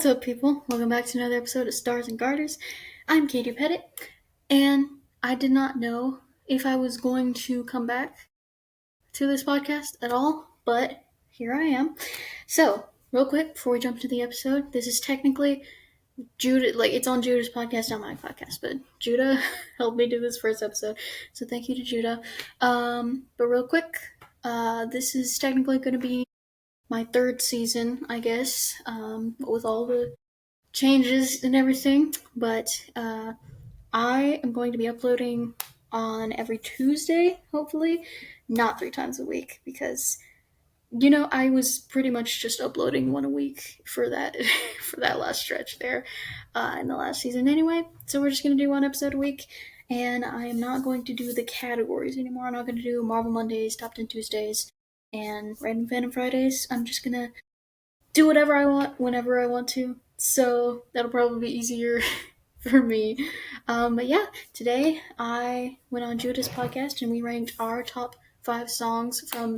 up, people? Welcome back to another episode of Stars and Garters. I'm Katie Pettit, and I did not know if I was going to come back to this podcast at all, but here I am. So, real quick, before we jump to the episode, this is technically Judah, it's on Judah's podcast, not my podcast, but Judah helped me do this first episode, so thank you to Judah. But real quick, this is technically going to be my third season, I guess, with all the changes and everything, but I am going to be uploading on every Tuesday, hopefully, not 3 times a week, because I was pretty much just uploading one a week for that for that last stretch there in the last season anyway. So we're just gonna do one episode a week, and I am not going to do the categories anymore. I'm not going to do Marvel Mondays, Top 10 Tuesdays, and Random Fandom Fridays. I'm just gonna do whatever I want whenever I want to. So that'll probably be easier for me. But yeah, today I went on Judah's podcast and we ranked our top 5 songs from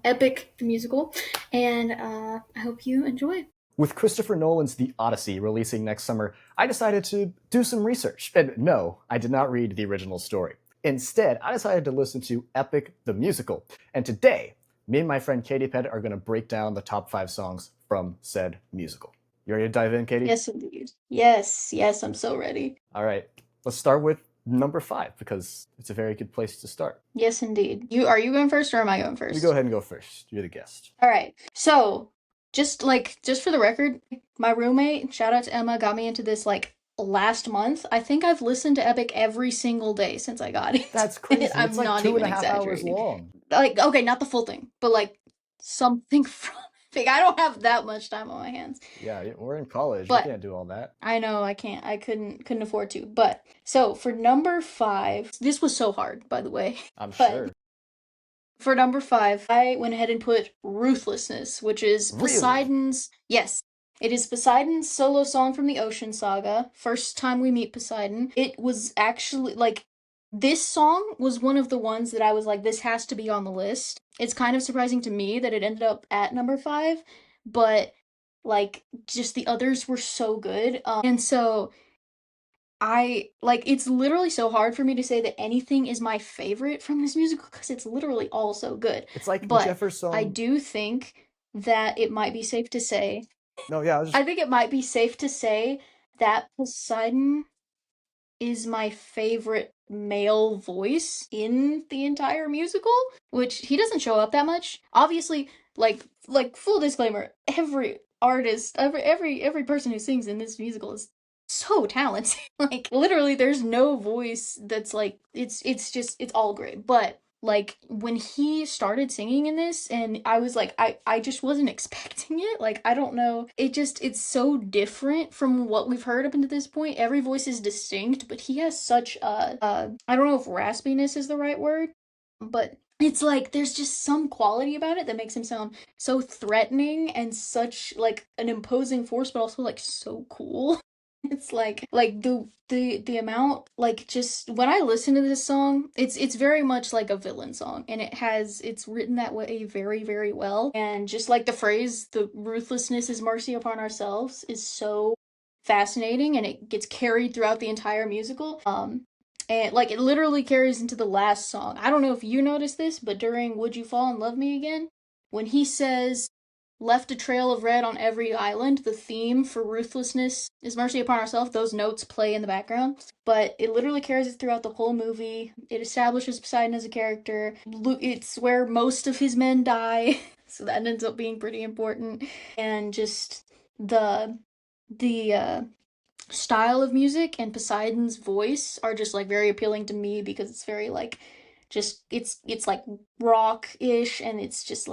Epic the Musical, and I hope you enjoy. With Christopher Nolan's The Odyssey releasing next summer, I decided to do some research. And no, I did not read the original story. Instead, I decided to listen to Epic the Musical. And today, me and my friend Katie Pettit are going to break down the top 5 songs from said musical. You ready to dive in, Katie? Yes, indeed. Yes, I'm so ready. All right, let's start with number 5 because it's a very good place to start. Yes, indeed. Are you going first or am I going first? You go ahead and go first. You're the guest. All right. So, just for the record, my roommate, shout out to Emma, got me into this last month. I think I've listened to Epic every single day since I got it. That's crazy. I'm it's like not 2.5 even hours exaggerating. long. Okay, not the full thing, but something from Epic. I don't have that much time on my hands. Yeah, we're in college. But we can't do all that. I know, I can't. I couldn't afford to. But so for number 5, this was so hard, by the way. I'm sure. For number 5, I went ahead and put Ruthlessness, which is Poseidon's. Yes, it is Poseidon's solo song from the Ocean Saga. First time we meet Poseidon. It was actually this song was one of the ones that I was like, this has to be on the list. It's kind of surprising to me that it ended up at number 5, but just the others were so good. And so it's literally so hard for me to say that anything is my favorite from this musical because it's literally all so good. It's like but Jefferson. I do think that it might be safe to say. No, yeah, I think it might be safe to say that Poseidon is my favorite male voice in the entire musical, which he doesn't show up that much. Obviously, full disclaimer, every artist, every person who sings in this musical is so talented. Literally there's no voice that's it's all great. But when he started singing in this, and I was I just wasn't expecting it. I don't know. It's so different from what we've heard up until this point. Every voice is distinct, but he has such I don't know if raspiness is the right word, but it's there's just some quality about it that makes him sound so threatening and such an imposing force, but also so cool. It's the amount just when I listen to this song, it's very much like a villain song, and it's written that way very, very well. And just the phrase, the ruthlessness is mercy upon ourselves, is so fascinating, and it gets carried throughout the entire musical. And it literally carries into the last song. I don't know if you noticed this, but during Would You Fall and Love Me Again, when he says left a trail of red on every island, the theme for Ruthlessness is mercy upon ourselves, those notes play in the background, but it literally carries it throughout the whole movie. It establishes Poseidon as a character. It's where most of his men die, so that ends up being pretty important. And just the style of music and Poseidon's voice are just very appealing to me because it's very it's rock-ish, and it's just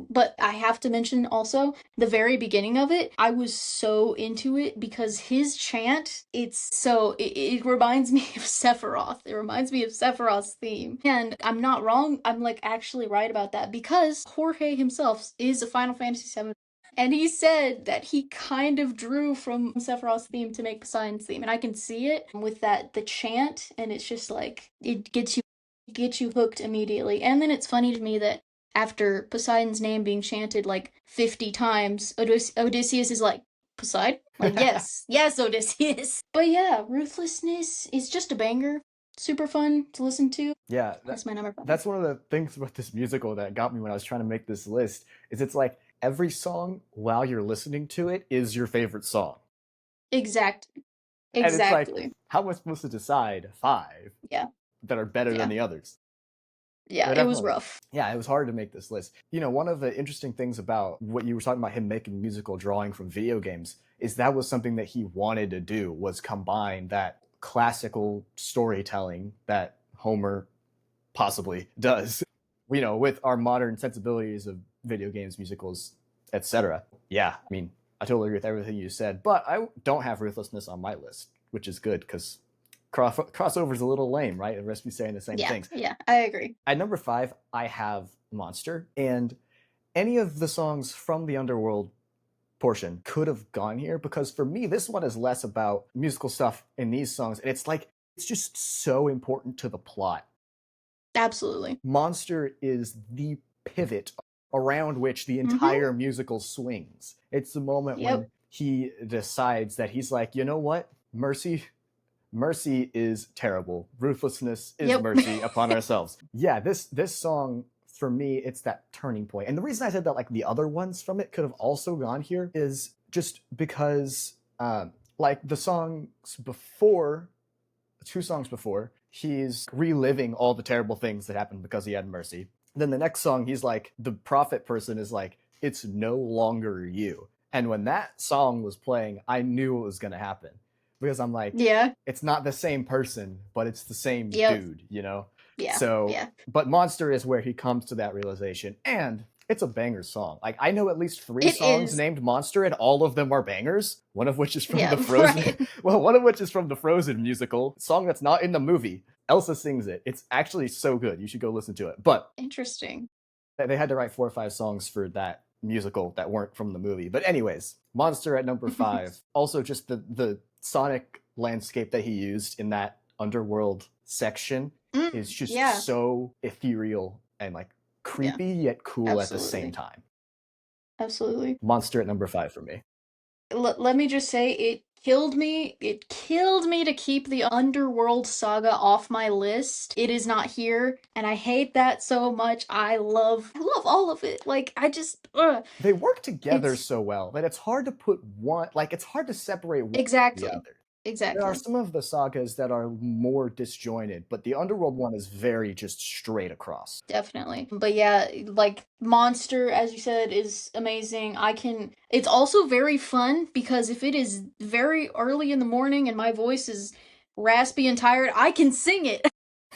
but I have to mention also the very beginning of it. I was so into it because his chant, it reminds me of Sephiroth. It reminds me of Sephiroth's theme. And I'm not wrong, I'm actually right about that, because Jorge himself is a Final Fantasy VII, and he said that he kind of drew from Sephiroth's theme to make Poseidon's theme, and I can see it with the chant, and it's just it gets you hooked immediately. And then it's funny to me that after Poseidon's name being chanted 50 times, Odysseus is Poseidon? Like, yes. Yes, Odysseus. But yeah, Ruthlessness is just a banger. Super fun to listen to. Yeah, That's my number 5. that's one of the things about this musical that got me when I was trying to make this list is it's like every song while you're listening to it is your favorite song. Exactly. And it's like, Exactly. how am I supposed to decide five Yeah. that are better than Yeah. the others? Yeah, They're it was definitely, rough. yeah, it was hard to make this list. You know, one of the interesting things about what you were talking about him making musical drawing from video games is that was something that he wanted to do was combine that classical storytelling that Homer possibly does, you know, with our modern sensibilities of video games, musicals, etc. Yeah, I mean, I totally agree with everything you said, but I don't have Ruthlessness on my list, which is good because crossover's a little lame, right? The rest be saying the same Yeah, things. yeah, I agree. At number 5, I have Monster, and any of the songs from the Underworld portion could have gone here because for me, this one is less about musical stuff in these songs, and it's like it's just so important to the plot. Absolutely. Monster is the pivot around which the Mm-hmm. entire musical swings. It's the moment Yep. when he decides that he's like, you know what? Mercy is terrible. Ruthlessness is Yep. mercy upon ourselves. Yeah, this song for me, it's that turning point. And the reason I said that like the other ones from it could have also gone here is just because like the songs before, 2 songs before, he's reliving all the terrible things that happened because he had mercy. Then the next song, he's like, the prophet person is like, it's no longer you. And when that song was playing, I knew it was going to happen because I'm like, Yeah. it's not the same person, but it's the same Yep. dude, you know? Yeah. So, Yeah. but Monster is where he comes to that realization. And it's a banger song. Like I know at least 3 It songs is. named Monster, and all of them are bangers. One of which is from Yeah. the Frozen. Right. Well, one of which is from the Frozen musical. Song that's not in the movie. Elsa sings it. It's actually so good. You should go listen to it. But Interesting. they had to write 4 or 5 songs for that musical that weren't from the movie. But anyways, Monster at number 5. Also, just the sonic landscape that he used in that underworld section is just Yeah. so ethereal and like Yeah. creepy yet cool at the same Absolutely. time. Absolutely. Monster at number 5 for me. Let me just say it killed me. It killed me to keep the Underworld saga off my list. It is not here, and I hate that so much. I love all of it. Like I just They work together it's so well that it's hard to put one, like it's hard to separate one from the exactly. other. There are Exactly. some of the sagas that are more disjointed, but the Underworld one is very just straight across. Definitely. But yeah, like Monster, as you said, is amazing. It's also very fun because if it is very early in the morning and my voice is raspy and tired, I can sing it.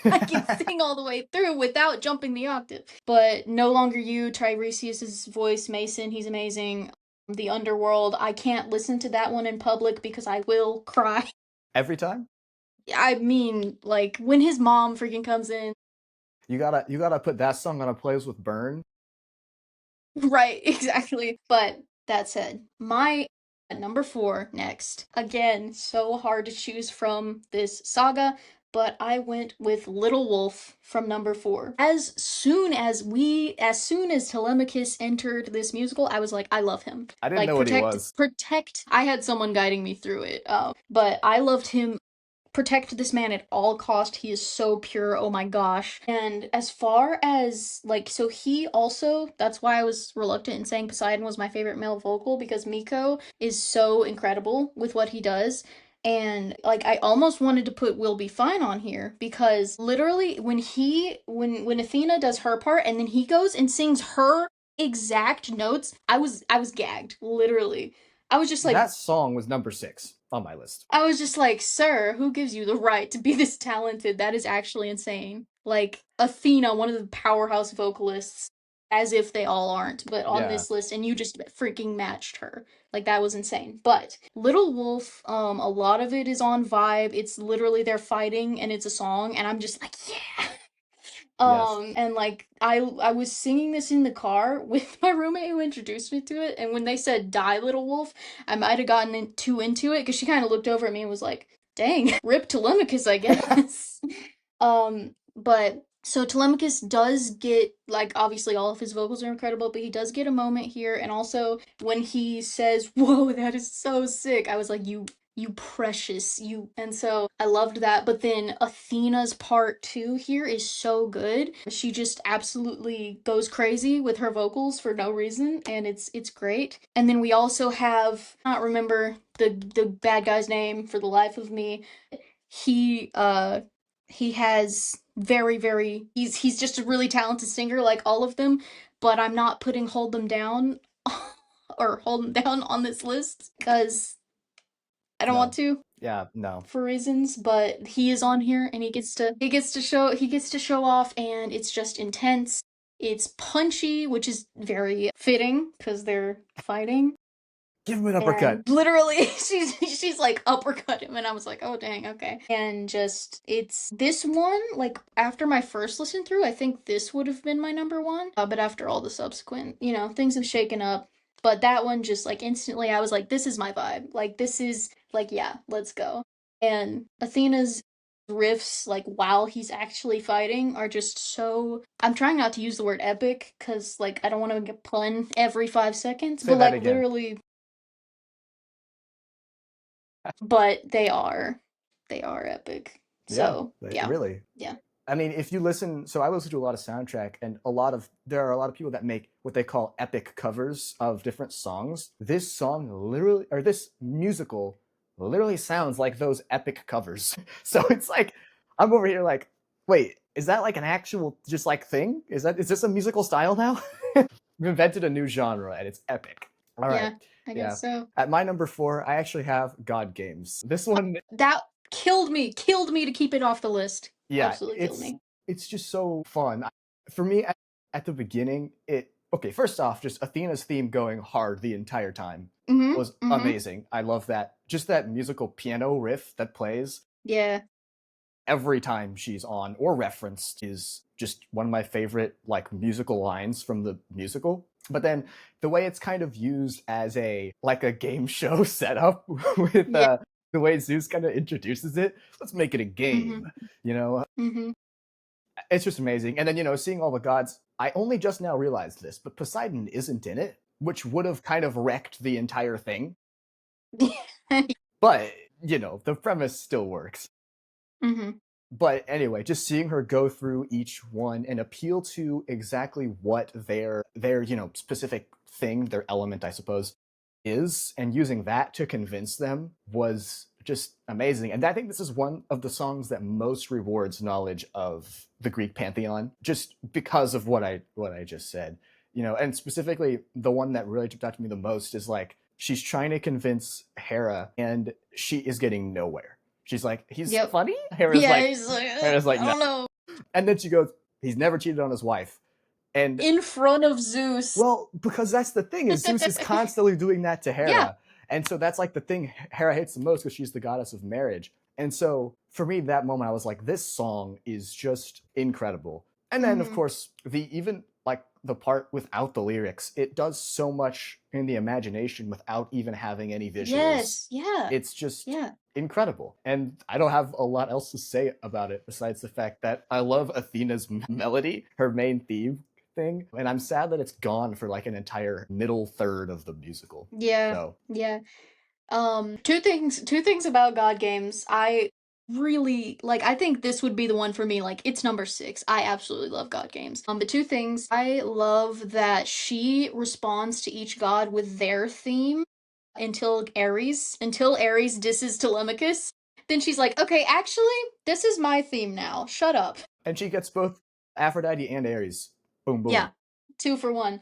I can sing all the way through without jumping the octave. But No Longer You, Tiresias's voice, Mason, he's amazing. The Underworld, I can't listen to that one in public because I will cry. Every time I mean, like when his mom freaking comes in. you gotta put that song on a playlist with Burn. Right, exactly. But that said, my number 4 next. Again, so hard to choose from this saga, but I went with Little Wolf from number 4. As soon as Telemachus entered this musical, I was like, I love him. I didn't Like know what he was. protect. I had someone guiding me through it. But I loved him. Protect this man at all cost. He is so pure. Oh my gosh. And as far as like, so he also, that's why I was reluctant in saying Poseidon was my favorite male vocal because Miko is so incredible with what he does. And like I almost wanted to put Will Be Fine on here because literally when Athena does her part and then he goes and sings her exact notes, I was gagged, literally. I was just like That song was number 6 on my list. I was just like, sir, who gives you the right to be this talented? That is actually insane. Like, Athena, one of the powerhouse vocalists, as if they all aren't, but on Yeah. this list, and you just freaking matched her. Like, that was insane. But Little Wolf, a lot of it is on vibe. It's literally they're fighting and it's a song, and I'm just like, yeah. Yes. And like I was singing this in the car with my roommate who introduced me to it, and when they said "Die, Little Wolf," I might have gotten too into it because she kind of looked over at me and was like, "Dang, rip Telemachus, I guess." But So Telemachus does get, like, obviously all of his vocals are incredible, but he does get a moment here, and also when he says, "Whoa, that is so sick," I was like, you precious, you. And so I loved that. But then Athena's part two here is so good. She just absolutely goes crazy with her vocals for no reason, and it's great. And then we also have, I don't remember the bad guy's name for the life of me. He has he's just a really talented singer like all of them, but I'm not putting Hold Them Down or Hold Them Down on this list because I don't want No. to Yeah, no. for reasons, but he is on here and he gets to show off, and it's just intense. It's punchy, which is very fitting because they're fighting. Give him an uppercut. And literally she's like uppercut him, and I was like, oh dang, okay. And just, it's this one, like, after my first listen through, I think this would have been my number one, but after all the subsequent, things have shaken up. But that one, just like instantly I was like, this is my vibe, like, this is like, yeah, let's go. And Athena's riffs, like, while he's actually fighting, are just so, I'm trying not to use the word epic because, like, I don't want to make a pun every 5 seconds, Say but that like again. literally, but they are epic. Yeah, So yeah, really. yeah. I mean, if you listen, so I listen to a lot of soundtrack, and there are a lot of people that make what they call epic covers of different songs. This song literally, or this musical literally sounds like those epic covers. So it's like, I'm over here like, wait, is that like an actual just like thing? Is this a musical style now? We've invented a new genre and it's epic. All right. Yeah, I Yeah. guess so. At my number four, I actually have God Games. This one, That killed me to keep it off the list. yeah, Absolutely killed me. it's just so fun. For me, at the beginning, it okay. First off, just Athena's theme going hard the entire time Mhm. was Mhm. amazing. I love that. Just that musical piano riff that plays Yeah. every time she's on or referenced is just one of my favorite like musical lines from the musical. But then the way it's kind of used as a game show setup with Yeah. the way Zeus kind of introduces it, let's make it a Mhm. game, you know. Mhm. It's just amazing. And then seeing all the gods, I only just now realized this, but Poseidon isn't in it, which would have kind of wrecked the entire thing. But the premise still works. Mhm. But anyway, just seeing her go through each one and appeal to exactly what their specific thing, their element, I suppose, is, and using that to convince them was just amazing. And I think this is one of the songs that most rewards knowledge of the Greek pantheon, just because of what I just said. And specifically the one that really jumped out to me the most is like she's trying to convince Hera and she is getting nowhere. She's like, he's Yep. funny. Hera's Yeah, like, he's like, I no. don't know. And then she goes, he's never cheated on his wife. And In front of Zeus. well, because that's the thing is Zeus is constantly doing that to Yeah. Hera. And so that's like the thing Hera hates the most because she's the goddess of marriage. And so for me, that moment, I was like, this song is just incredible. And then, of Mhm. course, even like the part without the lyrics, it does so much in the imagination without even having any visuals. Yes. Yeah. It's just Yeah. incredible. And I don't have a lot else to say about it besides the fact that I love Athena's melody, her main theme thing, and I'm sad that it's gone for like an entire middle third of the musical. Yeah. So Yeah. Two things about God Games. I really like, I think this would be the one for me. Like, it's number 6. I absolutely love God Games. But two things. I love that she responds to each god with their theme until Ares disses Telemachus. Then she's like, okay, actually, this is my theme now. Shut up. and she gets both Aphrodite and Ares. Boom boom. Yeah. 2 for 1.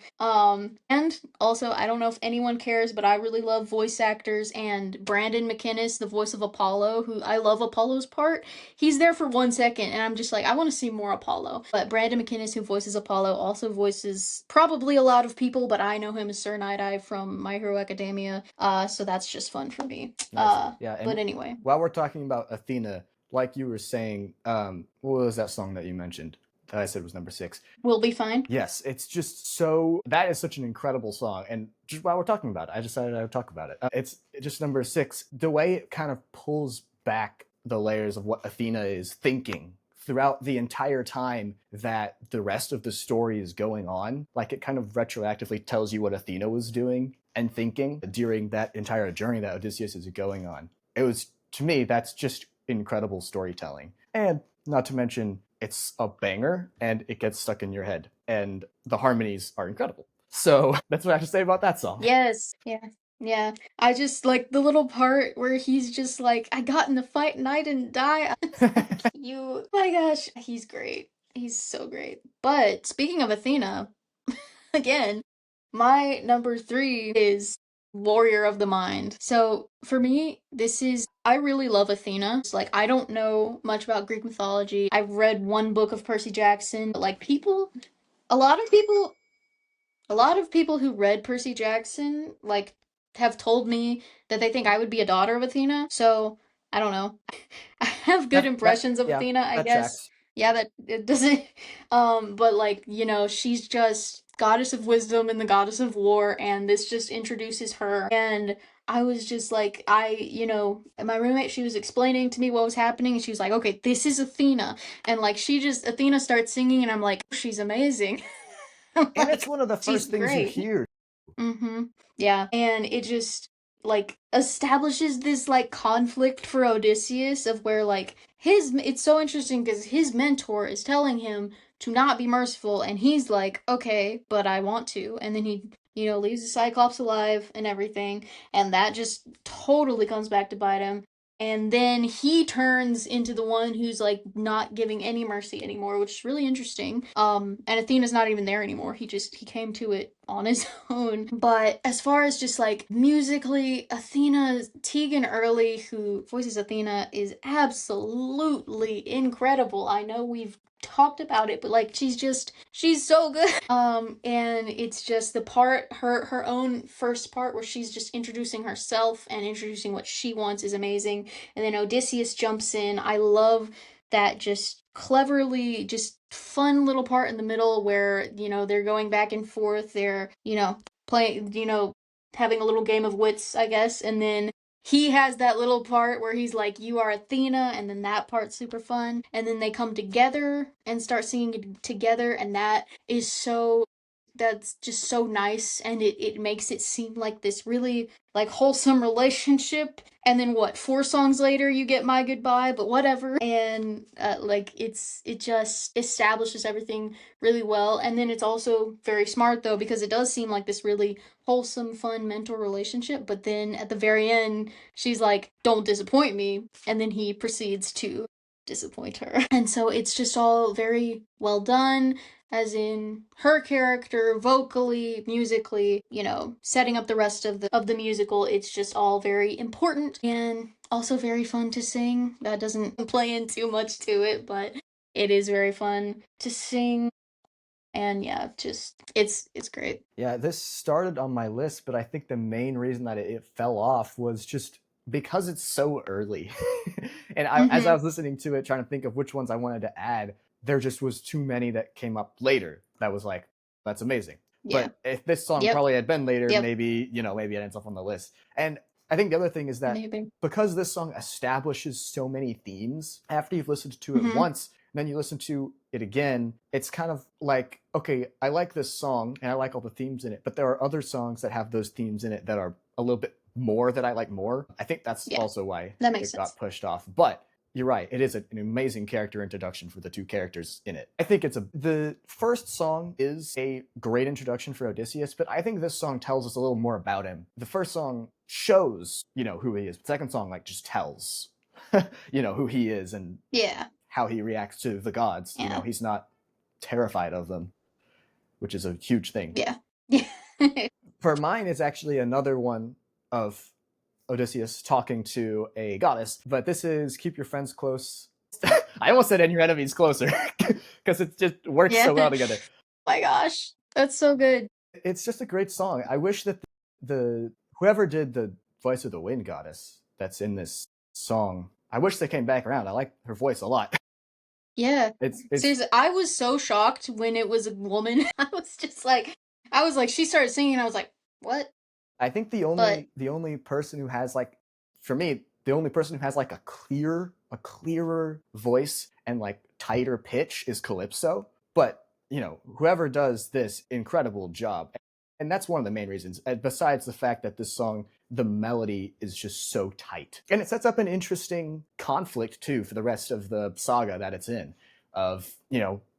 And also, I don't know if anyone cares, but I really love voice actors, and Brandon McInnes, the voice of Apollo, who I love Apollo's part. He's there for 1 second, and I'm just like, I want to see more Apollo. But Brandon McInnes, who voices Apollo, also voices probably a lot of people, but I know him as Sir Night-Eye from My Hero Academia. So that's just fun for me. Nice. Yeah, But and anyway, while we're talking about Athena, like you were saying, what was that song that you mentioned that I said was number 6? we'll be fine. Yes, it's just so that is such an incredible song. And just while we're talking about it, I decided I would talk about it. It's just number 6. The way it kind of pulls back the layers of what Athena is thinking throughout the entire time that the rest of the story is going on. Like, it kind of retroactively tells you what Athena was doing and thinking during that entire journey that Odysseus is going on. It was, to me, that's just incredible storytelling. And not to mention, it's a banger and it gets stuck in your head. And the harmonies are incredible. So that's what I have to say about that song. Yes. Yeah. Yeah. I just like the little part where he's just like, I got in the fight and I didn't die. It's so cute. My gosh. He's great. He's so great. But speaking of Athena, again, my number three is Warrior of the Mind. So for me, I really love Athena. It's like, I don't know much about Greek mythology. I've read one book of Percy Jackson, but like a lot of people a lot of people who read Percy Jackson like have told me that they think I would be a daughter of Athena. So I don't know. I have good impressions of Yeah, Athena, I that guess. tracks. Yeah, that it doesn't but like, she's just goddess of wisdom and the goddess of war, and this just introduces her. And I was just like, my roommate, she was explaining to me what was happening, and she was like, okay, this is Athena. And like, Athena starts singing, and I'm like, she's amazing. I'm And it's like, one of the she's first things you great. hear. Mm-hmm. Yeah. And it just like establishes this like conflict for Odysseus of where like it's so interesting because his mentor is telling him to not be merciful, and he's like, okay, but I want to. And then he, leaves the Cyclops alive and everything, and that just totally comes back to bite him. And then he turns into the one who's like not giving any mercy anymore, which is really interesting. And Athena's not even there anymore. He came to it on his own. But as far as just like musically, Tegan Early, who voices Athena, is absolutely incredible. I know we've talked about it, but like she's so good. And it's just the part, her own first part where she's just introducing herself and introducing what she wants is amazing. And then Odysseus jumps in. I love that just cleverly, just fun little part in the middle where, they're going back and forth. They're, playing, having a little game of wits, I guess. And then he has that little part where he's like, you are Athena, and then that part's super fun. And then they come together and start singing together, and that's just so nice, and it makes it seem like this really like wholesome relationship. And then what, 4 songs later you get My Goodbye, but whatever. And like it just establishes everything really well. And then it's also very smart though, because it does seem like this really wholesome, fun mentor relationship, but then at the very end she's like, don't disappoint me, and then he proceeds to disappoint her. And so it's just all very well done, as in her character, vocally, musically, setting up the rest of the musical. It's just all very important and also very fun to sing. That doesn't play in too much to it, but it is very fun to sing. And yeah, just it's great. Yeah, this started on my list, but I think the main reason that it fell off was just because it's so early. And as I Mhm. was listening to it, trying to think of which ones I wanted to add, there just was too many that came up later that was like, that's amazing. Yeah. But if this song Yep. probably had been later, Yep. maybe it ends up on the list. And I think the other thing is that Maybe. because this song establishes so many themes, after you've listened to it Mhm. once, then you listen to it again, it's kind of like, okay, I like this song and I like all the themes in it, but there are other songs that have those themes in it that are a little bit more that I like more. I think that's Yeah. also why That makes it got sense. pushed off. But you're right, it is an amazing character introduction for the two characters in it. I think the first song is a great introduction for Odysseus, but I think this song tells us a little more about him. The first song shows, who he is. The second song like just tells who he is and Yeah. how he reacts to the gods. Yeah. He's not terrified of them, which is a huge thing. Yeah. Yeah. For mine, it's actually another one of Odysseus talking to a goddess, but this is Keep Your Friends Close. I almost said And Your Enemies Closer because it just works Yeah. so well together. My gosh. That's so good. It's just a great song. I wish that the whoever did the voice of the wind goddess that's in this song, I wish they came back around. I like her voice a lot. Yeah. It's Seriously, I was so shocked when it was a woman. I was like, she started singing, and I was like, what? I think But the only person who has like, for me, the only person who has like a clearer voice and like tighter pitch is calypso. But whoever does this incredible job, and that's one of the main reasons. Besides the fact that this song, the melody is just so tight, and it sets up an interesting conflict too for the rest of the saga that it's in. Of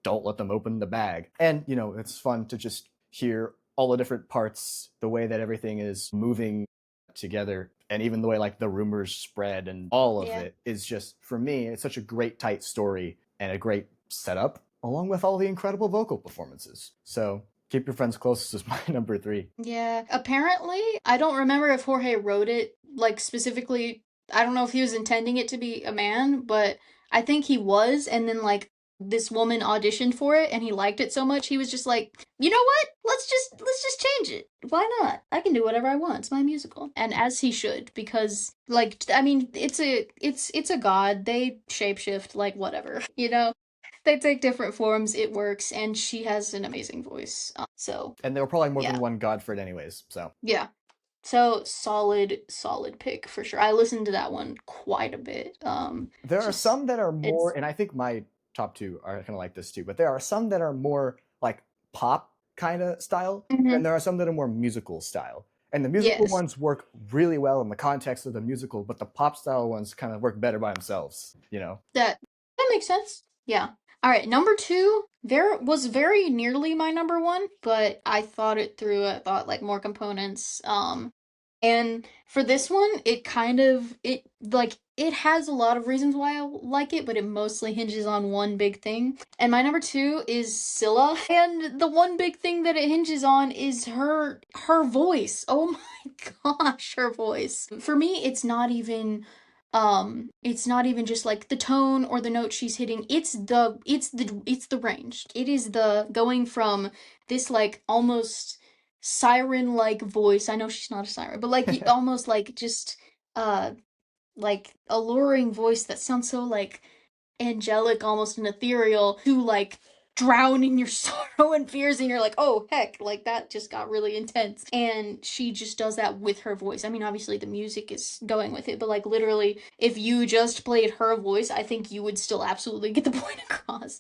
don't let them open the bag, and it's fun to just hear all the different parts, the way that everything is moving together, and even the way like the rumors spread and all of Yeah. it is just, for me, it's such a great tight story and a great setup, along with all the incredible vocal performances. So Keep Your Friends Close is my number 3. Yeah. Apparently, I don't remember if Jorge wrote it, like, specifically. I don't know if he was intending it to be a man, but I think he was, and then, like, this woman auditioned for it and he liked it so much he was just like, you know what, let's just change it, why not, I can do whatever I want, it's my musical. And as he should, because, like, I mean, it's a god, they shapeshift, like, whatever, they take different forms, it works, and she has an amazing voice. So And there were probably more yeah, than one Godfred anyways, so. yeah. So solid pick for sure. I listened to that one quite a bit. There are Just some that are more, it's and I think my top 2 are kind of like this too, but there are some that are more like pop kind of style, and mhm. there are some that are more musical style. And the musical Yes, ones work really well in the context of the musical, but the pop style ones kind of work better by themselves. that makes sense. Yeah. All right, number two. There was very nearly my number one, but I thought it through. I thought like more components. And for this one, it has a lot of reasons why I like it, but it mostly hinges on one big thing. And my number two is Scylla, and the one big thing that it hinges on is her voice. Oh my gosh, her voice. For me, it's not even just like the tone or the note she's hitting. It's the range. It is the going from this like almost siren like voice. I know she's not a siren, but like almost like just uh like alluring voice that sounds so like angelic, almost an ethereal, to like drown in your sorrow and fears, and you're like, oh heck, like that just got really intense. And she just does that with her voice. I mean, obviously the music is going with it, but like literally, if you just played her voice, I think you would still absolutely get the point across.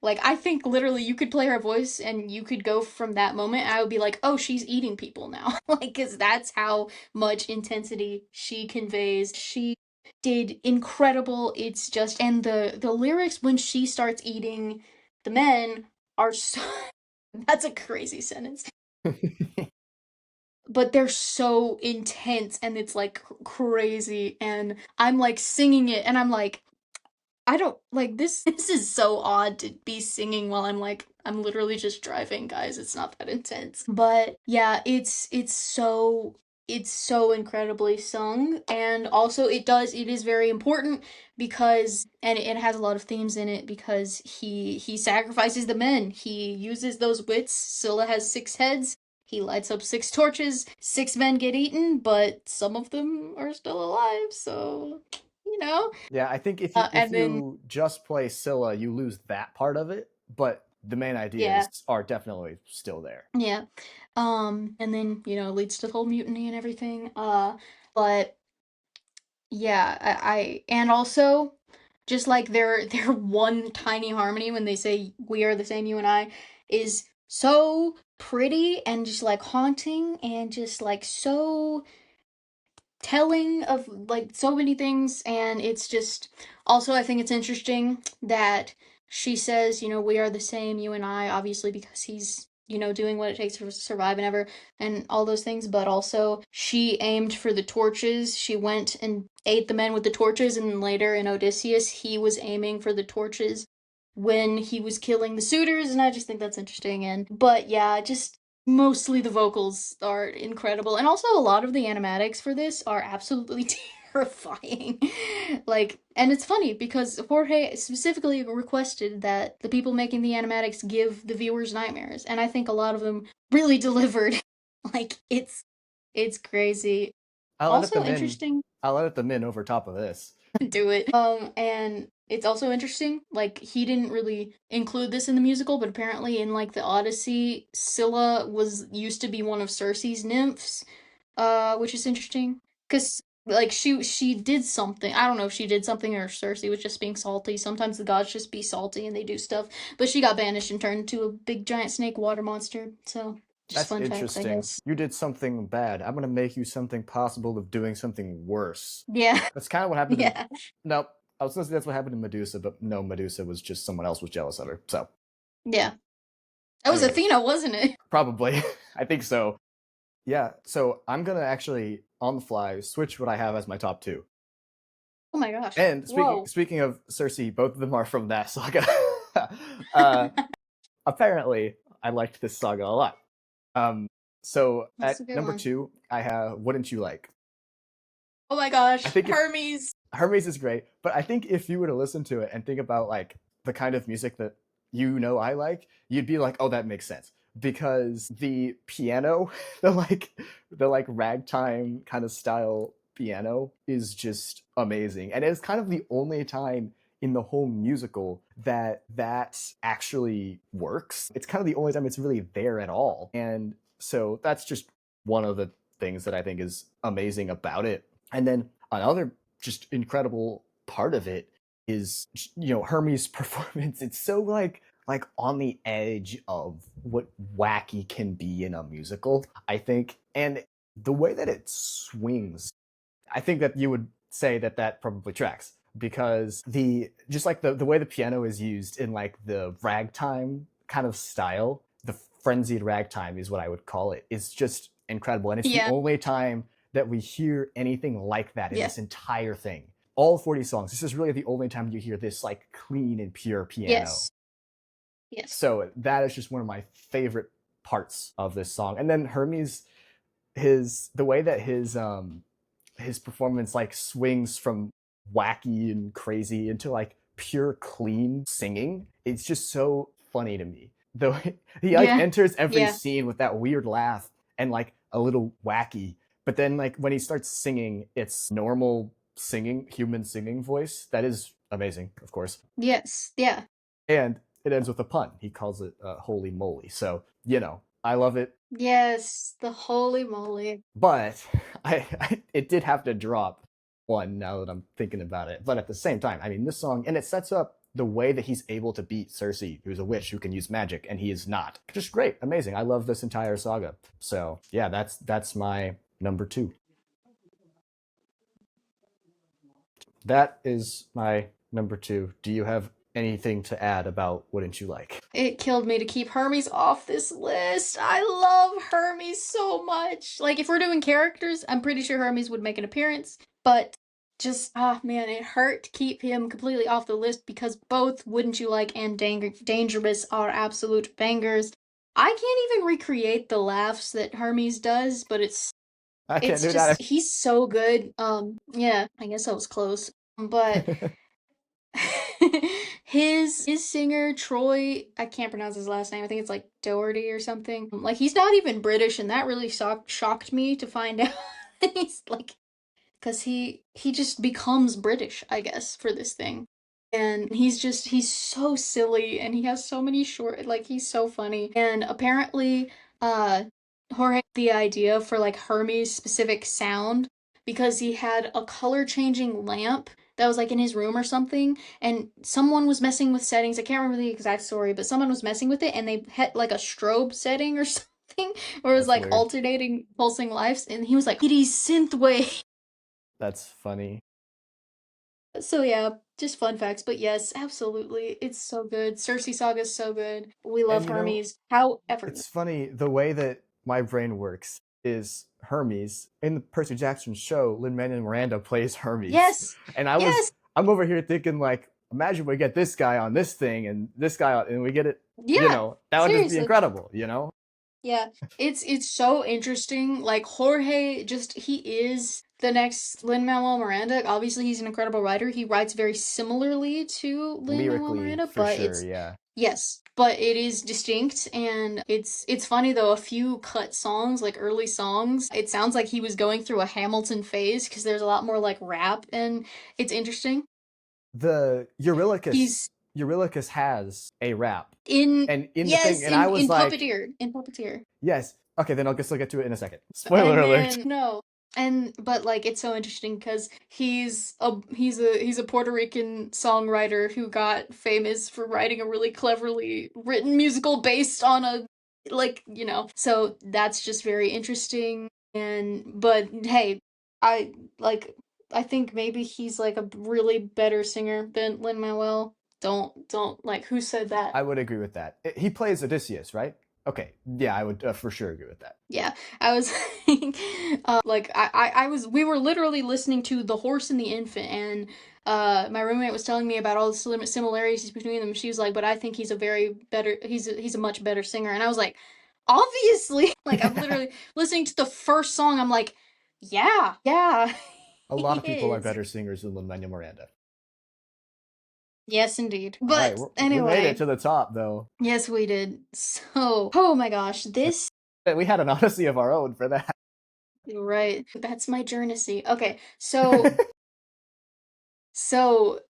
Like, I think literally you could play her voice and you could go from that moment. I would be like, oh, she's eating people now. Like, because that's how much intensity she conveys. She did incredible. It's just, and the lyrics when she starts eating the men are so, that's a crazy sentence, but they're so intense and it's like crazy, and I'm like singing it and I'm like, I don't like this. This is so odd to be singing while I'm literally just driving, guys. It's not that intense. But yeah, it's so incredibly sung, and also it is very important because, and it has a lot of themes in it, because he sacrifices the men. He uses those wits. Scylla has 6 heads. He lights up 6 torches. 6 men get eaten, but some of them are still alive. So you know. Yeah, I think if you if And then you just play Scylla, you lose that part of it, but the main yeah, ideas are definitely still there. yeah. And then, leads to the whole mutiny and everything. But yeah, and also just like their one tiny harmony when they say we are the same, you and I, is so pretty and just like haunting and just like so telling of like so many things. And it's just, also I think it's interesting that she says, we are the same, you and I, obviously because he's, doing what it takes to survive and ever, and all those things. But also she aimed for the torches. She went and ate the men with the torches, and later in Odysseus he was aiming for the torches when he was killing the suitors. And I just think that's interesting. And but yeah, just mostly the vocals are incredible, and also a lot of the animatics for this are absolutely terrifying. Like, and it's funny because Jorge specifically requested that the people making the animatics give the viewers nightmares, and I think a lot of them really delivered. Like, it's crazy. I'll edit Also them in. interesting. I'll edit them in over top of this. Do it. And it's also interesting, like, he didn't really include this in the musical, but apparently in, like, the Odyssey, Scylla was used to be one of Circe's nymphs, which is interesting. Because Like she did something. I don't know if she did something or Cersei was just being salty. Sometimes the gods just be salty and they do stuff. But she got banished and turned into a big giant snake water monster. So just That's fun facts, I interesting. guess. You did something bad. I'm gonna make you something possible of doing something worse. Yeah. That's kind of what happened in. Yeah. No, I was gonna say that's what happened in Medusa, but no, Medusa was just someone else was jealous of her. So, Yeah. That was anyways, Athena, wasn't it? probably. I think so. Yeah. So I'm gonna actually on the fly switch what I have as my top two. Oh my gosh. And speaking Whoa. speaking of Cersei, both of them are from that saga. uh, apparently, I liked this saga a lot. Um, so That's at a good number one. two, I have "Wouldn't You Like." Oh my I gosh. think if Hermes. Hermes is great, but I think if you were to listen to it and think about like the kind of music that I like, you'd be like, "Oh, that makes sense." Because the piano, the ragtime kind of style piano is just amazing. And it's kind of the only time in the whole musical that actually works. It's kind of the only time it's really there at all. And so that's just one of the things that I think is amazing about it. And then another just incredible part of it is Hermes' performance. It's so like on the edge of what wacky can be in a musical, I think. And the way that it swings, I think that you would say that that probably tracks because the just like the way the piano is used in like the ragtime kind of style, the frenzied ragtime is what I would call it. It's just incredible, and it's the Yeah. only time that we hear anything like that in Yeah. this entire thing. All 40 songs. This is really the only time you hear this like clean and pure piano. Yes. Yes. So that is just one of my favorite parts of this song. And then Hermes, his the way that his performance like swings from wacky and crazy into like pure clean singing. It's just so funny to me. Though he like Yeah. enters every Yeah. scene with that weird laugh and like a little wacky, but then like when he starts singing, it's normal singing, human singing voice. That is amazing, of course. Yes. Yeah. And it ends with a pun. He calls it "holy moly." So I love it. Yes. The holy moly. But it did have to drop one now that I'm thinking about it. But at the same time, I mean, this song, and it sets up the way that he's able to beat Cersei, who's a witch who can use magic, and he is not. Just great, amazing. I love this entire saga. So yeah, that's my number two. That is my number two. Do you have anything to add about Wouldn't You Like? It killed me to keep Hermes off this list. I love Hermes so much. Like, if we're doing characters, I'm pretty sure Hermes would make an appearance. But just, ah, man, it hurt to keep him completely off the list because both Wouldn't You Like and Dangerous are absolute bangers. I can't even recreate the laughs that Hermes does, but I can't it's do just that. he's so good. Yeah, I guess I was close. But his singer Troy, I can't pronounce his last name. I think it's like Doherty or something. Like he's not even British, and that really shocked me to find out. He's like, because he just becomes British, I guess, for this thing. And he's so silly and he has so many short like he's so funny. And apparently Jorge had the idea for like Hermes' specific sound because he had a color changing lamp that was like in his room or something, and someone was messing with settings. I can't remember the exact story, but someone was messing with it and they had like a strobe setting or something where it was That's like weird. alternating pulsing lights, and he was like, "It is synthwave." That's funny. So yeah, just fun facts, but yes, absolutely, it's so good. Cersei Saga is so good. We And love Hermes. However, it's funny the way that my brain works is Hermes in the Percy Jackson show. Lin-Manuel Miranda plays Hermes, yes, and yes, I'm over here thinking like, imagine we get this guy on this thing and this guy on, and we get it. yeah, That would just be seriously. incredible. Yeah, it's so interesting. Like Jorge, just he is the next Lin-Manuel Miranda. Obviously, he's an incredible writer. He writes very similarly to Lin-Manuel Lyrically, Miranda, for but sure. it's Yeah, yes, but it is distinct and it's funny though. A few cut songs, like early songs, it sounds like he was going through a Hamilton phase because there's a lot more like rap and it's interesting. the He's Eurylochus has a rap, in and in the thing, yes, and I was in like, Puppeteer, in Puppeteer. yes, okay, then I'll guess I'll get to it in a second. Spoiler And alert. then no. but like it's so interesting because he's a Puerto Rican songwriter who got famous for writing a really cleverly written musical based on a like so that's just very interesting. And but hey, I like I think maybe he's like a really better singer than Lin Manuel. Don't like who said that? I would agree with that. He plays Odysseus, right? Okay, yeah, I would for sure agree with that. Yeah, I was like I was we were literally listening to The Horse and the Infant, and my roommate was telling me about all the similarities between them. She was like, "But I think he's a very better he's a much better singer." And I was like, "Obviously." Like I'm literally listening to the first song, I'm like, "Yeah, yeah." A lot He of people are is. better singers than Lin-Manuel Miranda. Yes, indeed. All right, But we made it anyway, to the top, though. yes, we did. So, oh my gosh, this We had an odyssey of our own for that. right. That's my journey. Okay, so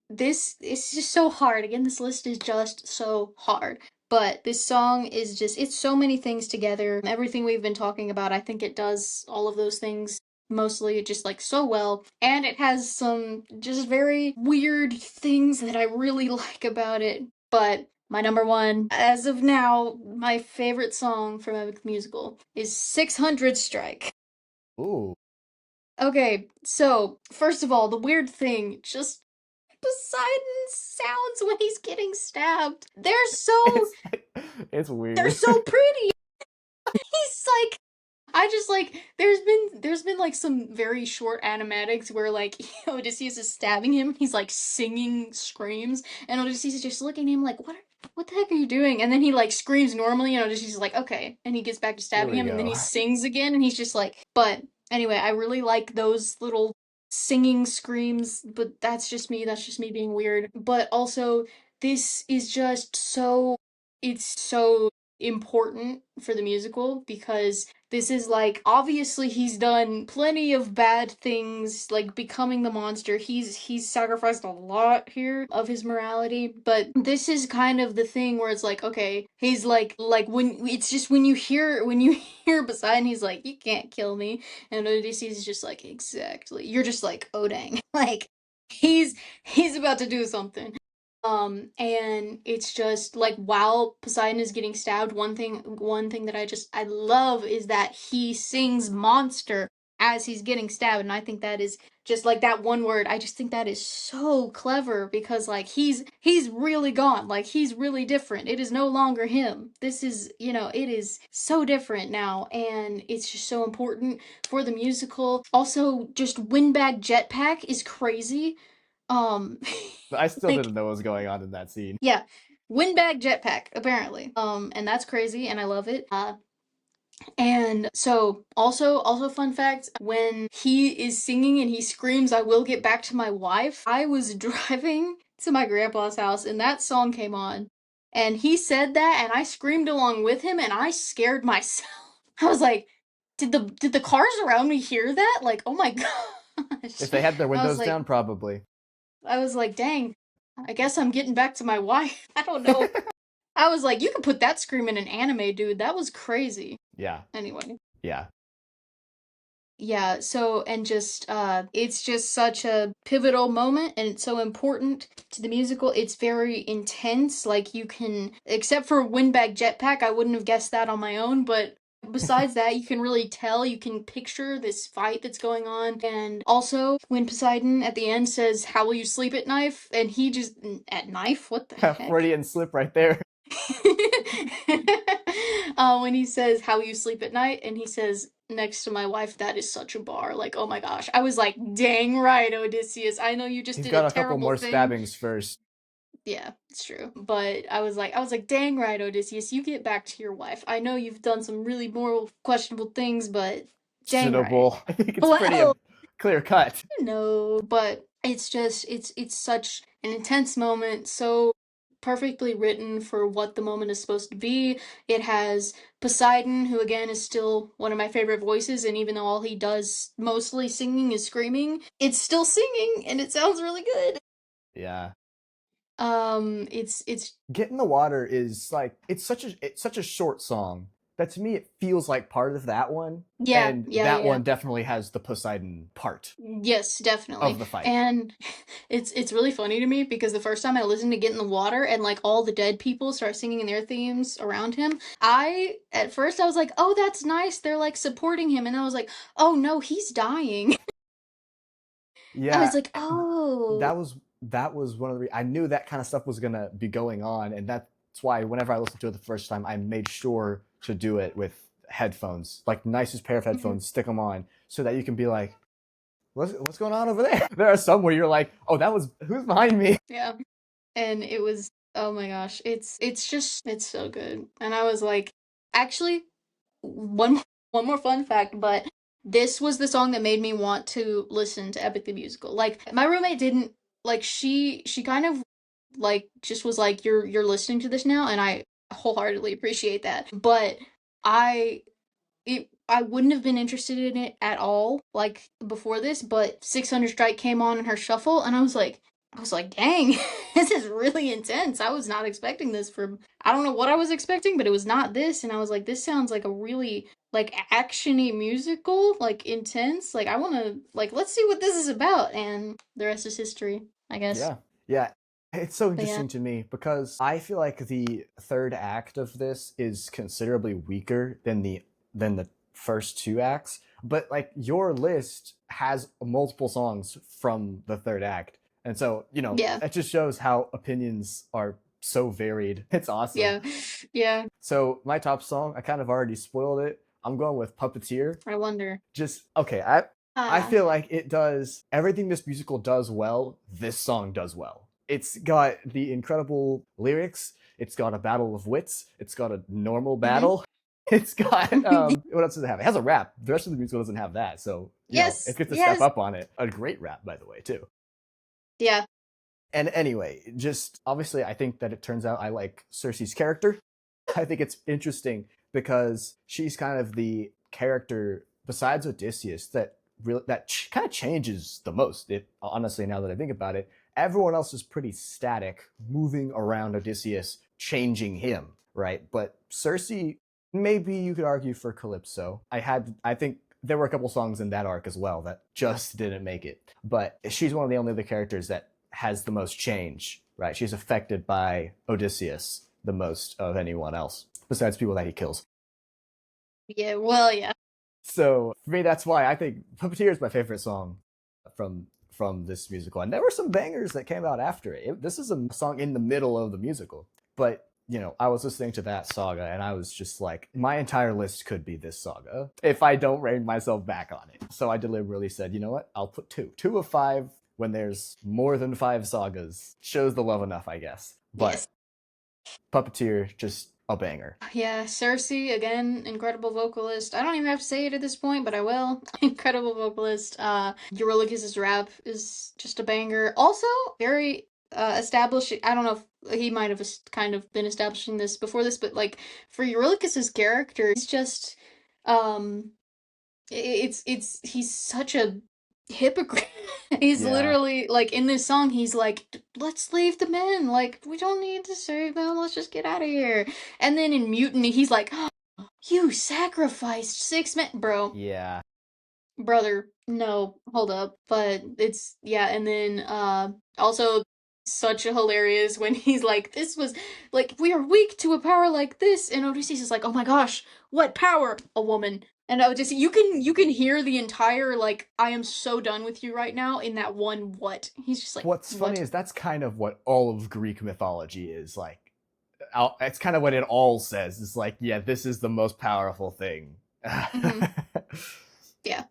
this is just so hard. Again, this list is just so hard. But this song is just it's so many things together. Everything we've been talking about, I think it does all of those things mostly just like so well. And it has some just very weird things that I really like about it. But my number one, as of now, my favorite song from Epic Musical is 600 Strike. Ooh, Okay, so first of all, the weird thing, just Poseidon sounds when he's getting stabbed. it's it's They're weird. so pretty. He's like I just like there's been like some very short animatics where like Odysseus is stabbing him, he's like singing screams, and Odysseus is just looking at him like what the heck are you doing? And then he like screams normally, and Odysseus is like okay, and he gets back to Here stabbing we him, and then go. he sings again, and he's just like but anyway, I really like those little singing screams, but that's just me being weird. But also this is just so it's so important for the musical because this is like obviously he's done plenty of bad things like becoming the monster. He's sacrificed a lot here of his morality, but this is kind of the thing where it's like okay, he's like when it's just when you hear Poseidon he's like you can't kill me and Odysseus is just like exactly. You're just like oh dang. Like he's about to do something. And it's just like while Poseidon is getting stabbed, one thing that I love is that he sings monster as he's getting stabbed, and I think that is just like that one word. I just think that is so clever because like he's really gone. Like he's really different. It is no longer him. This is, it is so different now, and it's just so important for the musical. Also, just windbag jetpack is crazy. Um I still like didn't know what was going on in that scene. yeah, windbag jetpack apparently. And that's crazy, and I love it. And so also fun fact: when he is singing and he screams, "I will get back to my wife." I was driving to my grandpa's house, and that song came on, and he said that, and I screamed along with him, and I scared myself. I was like, did the cars around me hear that? Like, oh my If gosh! they had their I was windows like, down, probably. dang. I guess I'm getting back to my wife. I don't know. I was like, you could put that scream in an anime, dude. That was crazy. Yeah, Anyway. yeah. Yeah, so and just it's just such a pivotal moment and it's so important to the musical. It's very intense. Like you can except for Windbag Jetpack, I wouldn't have guessed that on my own, but besides that, you can really tell, you can picture this fight that's going on. And also when Poseidon at the end says, "How will you sleep at night?" and he just at knife? What the heck? Freudian slip right there. When he says how you sleep at night and he says next to my wife that is such a bar like oh my gosh I was like dang right Odysseus I know you just He's did a got a couple terrible more thing. stabbings first. Yeah, it's true, but I was like dang right Odysseus you get back to your wife. I know you've done some really moral questionable things but dang right. Actionable. I think it's pretty Well, clear cut. no, but it's just it's such an intense moment, so perfectly written for what the moment is supposed to be. It has Poseidon, who again is still one of my favorite voices, and even though all he does mostly singing is screaming, it's still singing and it sounds really good. Yeah. It's Get in the Water is like it's such a short song, that to me it feels like part of that one, Yeah, and yeah, that yeah. one definitely has the Poseidon part Yes, of definitely. the fight. And it's really funny to me because the first time I listened to Get in the Water and like all the dead people start singing their themes around him, I at first I was like, "Oh, that's nice. They're like supporting him." And I was like, "Oh no, he's dying." I was Yeah, like, "Oh." that was one of the I knew that kind of stuff was gonna be going on, and that's why whenever I listened to it the first time, I made sure to do it with headphones, like nicest pair of Mhm. headphones, stick them on, so that you can be like, what's going on over there? There are some where you're like, oh, that was who's behind me. Yeah. And it was, oh my gosh, it's just it's so good. And I was like, actually, one more fun fact, but this was the song that made me want to listen to Epic the Musical. Like my roommate didn't like she kind of like just was like you're listening to this now and I wholeheartedly appreciate that. But I I wouldn't have been interested in it at all like before this, but 600 Strike came on in her shuffle and I was like, dang, this is really intense. I was not expecting this from I don't know what I was expecting, but it was not this and I was like this sounds like a really like actiony musical, like intense. Like I want to like let's see what this is about and the rest is history, I guess. Yeah, yeah. It's so But yeah. interesting to me because I feel like the third act of this is considerably weaker than the first two acts. But like your list has multiple songs from the third act, and so Yeah. it just shows how opinions are so varied. It's awesome. Yeah. Yeah. So my top song, I kind of already spoiled it. I'm going with Puppeteer. I wonder. Just okay. I Ah. feel like it does everything this musical does well. This song does well. It's got the incredible lyrics. It's got a battle of wits. It's got a normal Mhm. battle. It's got what else does it have? It has a rap. The rest of the musical doesn't have that. So it Yes. gets to step Yes. up on it. A great rap, by the way, too. Yeah. And anyway, just obviously, I think that it turns out I like Cersei's character. I think it's interesting because she's kind of the character besides Odysseus that kind of changes the most. It honestly, now that I think about it, everyone else is pretty static, moving around Odysseus, changing him, right? But Cersei, maybe you could argue for Calypso. I think there were a couple songs in that arc as well that just didn't make it. But she's one of the only other characters that has the most change, right? She's affected by Odysseus the most of anyone else, besides people that he kills. Yeah. Well, yeah. So for me, that's why I think Puppeteer is my favorite song from this musical. And there were some bangers that came out after it. This is a song in the middle of the musical, but I was listening to that saga and I was just like, my entire list could be this saga if I don't rein myself back on it. So I deliberately said, you know what? I'll put two of five when there's more than five sagas. Shows the love enough, I guess. Yes. But Puppeteer, just a banger. Yeah. Cersei again, incredible vocalist. I don't even have to say it at this point, but I will. Incredible vocalist. Eurylochus's rap is just a banger. Also, very establishing. I don't know if he might have kind of been establishing this before this, but like for Eurylochus's character, he's just um it's he's such a hypocrite. He's Yeah. literally like in this song he's like let's leave the men, like we don't need to save them, let's just get out of here. And then in Mutiny he's like oh, you sacrificed 6 men, bro. Yeah. Brother, no, hold up. But it's yeah, and then also such a hilarious when he's like, this was like we are weak to a power like this, and Odysseus is like, oh my gosh, what power? A woman. And Odysseus, you can hear the entire like, I am so done with you right now in that one what. He's just like, What's funny what? is that's kind of what all of Greek mythology is like. It's kind of what it all says. It's like, yeah, this is the most powerful thing. Mm-hmm. Yeah.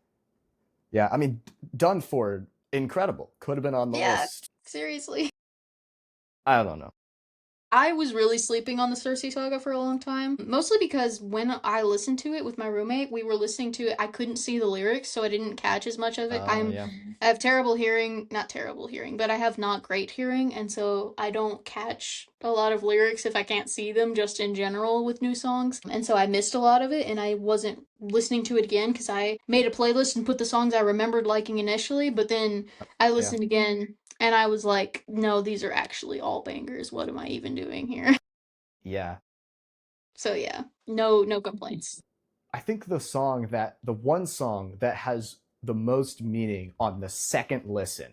Yeah, I mean, Dunford, incredible. Could have been on the Yeah. list. Seriously. I don't know. I was really sleeping on the Cersei saga for a long time, mostly because when I listened to it with my roommate, we were listening to it. I couldn't see the lyrics, so I didn't catch as much of it. Yeah. I have terrible hearing, not terrible hearing, but I have not great hearing, and so I don't catch a lot of lyrics if I can't see them just in general with new songs. And so I missed a lot of it and I wasn't listening to it again because I made a playlist and put the songs I remembered liking initially, but then I Yeah. listened again and I was like, no, these are actually all bangers. What am I even doing here? Yeah. So yeah, no complaints. I think the one song that has the most meaning on the second listen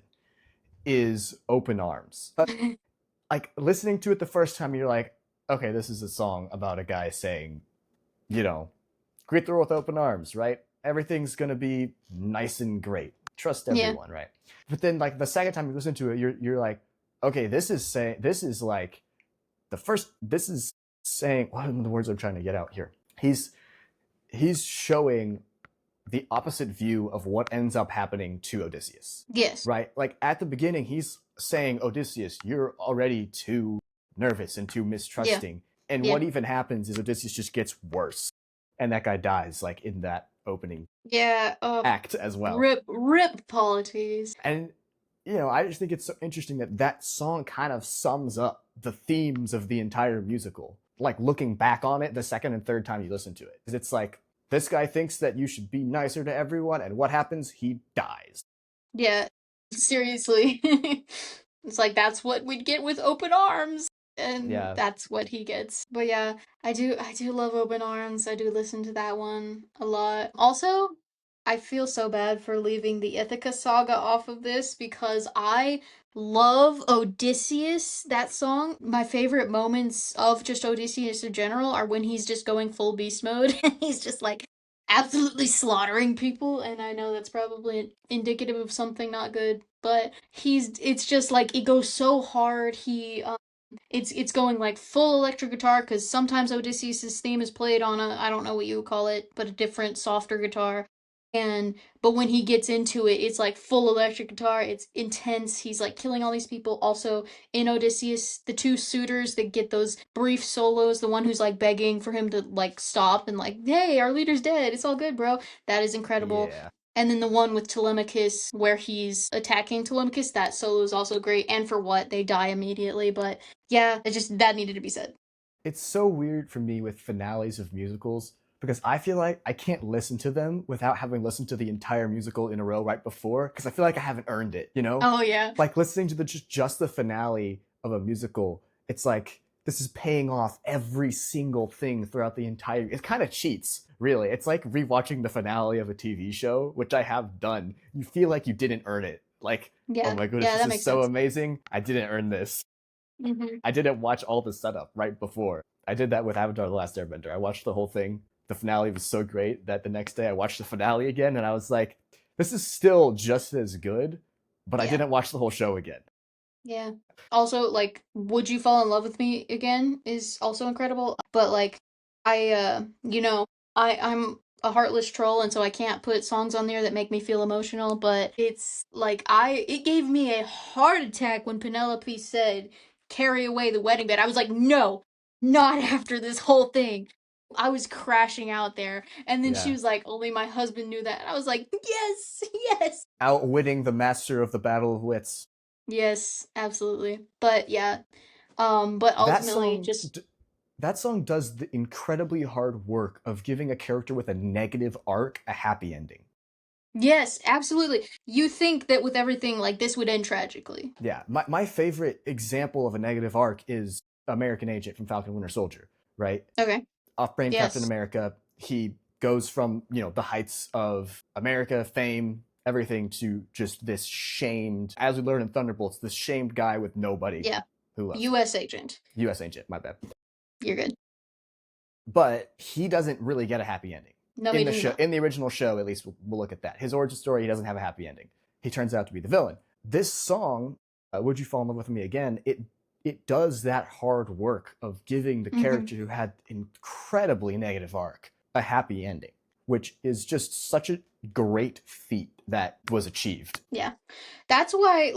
is Open Arms. Like listening to it the first time, you're like, okay, this is a song about a guy saying, you know, greet the world with open arms, right? Everything's gonna be nice and great. Trust Yeah. everyone, right? But then like the second time you listen to it, you're like, okay, this is like the first this is saying what are the words I'm trying to get out here? He's showing the opposite view of what ends up happening to Odysseus. Yes. Right? Like at the beginning, he's saying, Odysseus, you're already too nervous and too Yeah. mistrusting. And Yeah. what even happens is Odysseus just gets worse. And that guy dies, like in that opening Yeah. act as well. Rip polities. And, you know, I just think it's so interesting that that song kind of sums up the themes of the entire musical. Like looking back on it the second and third time you listen to it. Because it's like, this guy thinks that you should be nicer to everyone, and what happens? He dies. Yeah. Seriously. It's like that's what we'd get with Open Arms. And Yeah. that's what he gets. But yeah, I do love Open Arms. I do listen to that one a lot. Also, I feel so bad for leaving the Ithaca saga off of this because I love Odysseus, that song. My favorite moments of just Odysseus in general are when he's just going full beast mode and he's just like absolutely slaughtering people, and I know that's probably indicative of something not good, but it's just like it goes so hard. It's going like full electric guitar because sometimes Odysseus's theme is played on a, I don't know what you would call it, but a different softer guitar. But when he gets into it, it's like full electric guitar. It's intense. He's like killing all these people. Also in Odysseus, the two suitors that get those brief solos, the one who's like begging for him to like stop and like, hey, our leader's dead. It's all good, bro. That is incredible. Yeah. And then the one with Telemachus where he's attacking Telemachus, that solo is also great. And for what? They die immediately, but yeah, that needed to be said. It's so weird for me with finales of musicals because I feel like I can't listen to them without having listened to the entire musical in a row right before because I feel like I haven't earned it, you know? Oh yeah. Like listening to just the finale of a musical, it's like this is paying off every single thing throughout the entire. It kind of cheats, really. It's like rewatching the finale of a TV show, which I have done. You feel like you didn't earn it. Like, oh Yeah. my goodness, Yeah, that this is makes so sense. amazing. I didn't earn this. Hmm. I didn't watch all the setup right before. I did that with Avatar: The Last Airbender. I watched the whole thing. The finale was so great that the next day I watched the finale again and I was like, this is still just as good, but I Yeah. didn't watch the whole show again. Yeah. Also, like, Would You Fall in Love with Me Again is also incredible. But like I'm a heartless troll and so I can't put songs on there that make me feel emotional, but it's like it gave me a heart attack when Penelope said, "Carry away the wedding bed." I was like, "No, not after this whole thing." I was crashing out there. And then she Yeah. was like, "Only my husband knew that." And I was like, "Yes, yes." Outwitting the master of the battle of wits. Yes, absolutely. But yeah, but That ultimately song just that song does the incredibly hard work of giving a character with a negative arc a happy ending. yes, absolutely. You think that with everything like this would end tragically. Yeah, my favorite example of a negative arc is American Agent from Falcon Winter Soldier, right? Okay. Off-brand Captain Yes. America, he goes from, you know, the heights of America, fame, everything to just this shamed, as we learn in Thunderbolts, this shamed guy with nobody Yeah. who loves him. US agent. US Agent, my bad. You're good. But he doesn't really get a happy ending. No, In he the does show, not. in the original show, at least we'll look at that. His origin story, he doesn't have a happy ending. He turns out to be the villain. This song, "Would You Fall in Love with Me Again?" It does that hard work of giving the Hmm. character who had incredibly negative arc a happy ending, which is just such a great feat that was achieved. Yeah. That's why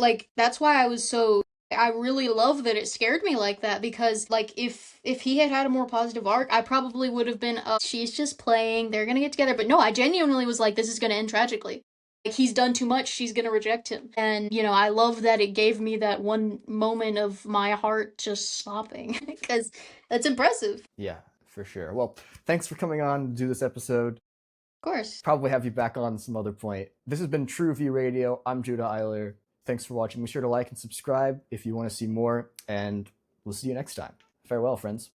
I really love that it scared me like that because like if he had had a more positive arc, I probably would have been, oh, she's just playing, they're gonna get together. But no, I genuinely was like, this is gonna end tragically. Like he's done too much, she's gonna reject him. And I love that it gave me that one moment of my heart just stopping because that's impressive. Of Yeah, for sure. Well, thanks for coming on to do this episode. course. Probably have you back on some other point. This has been TrueView Radio. I'm Judah Eiler. Thanks for watching. Be sure to like and subscribe if you want to see more, and we'll see you next time. Farewell, friends.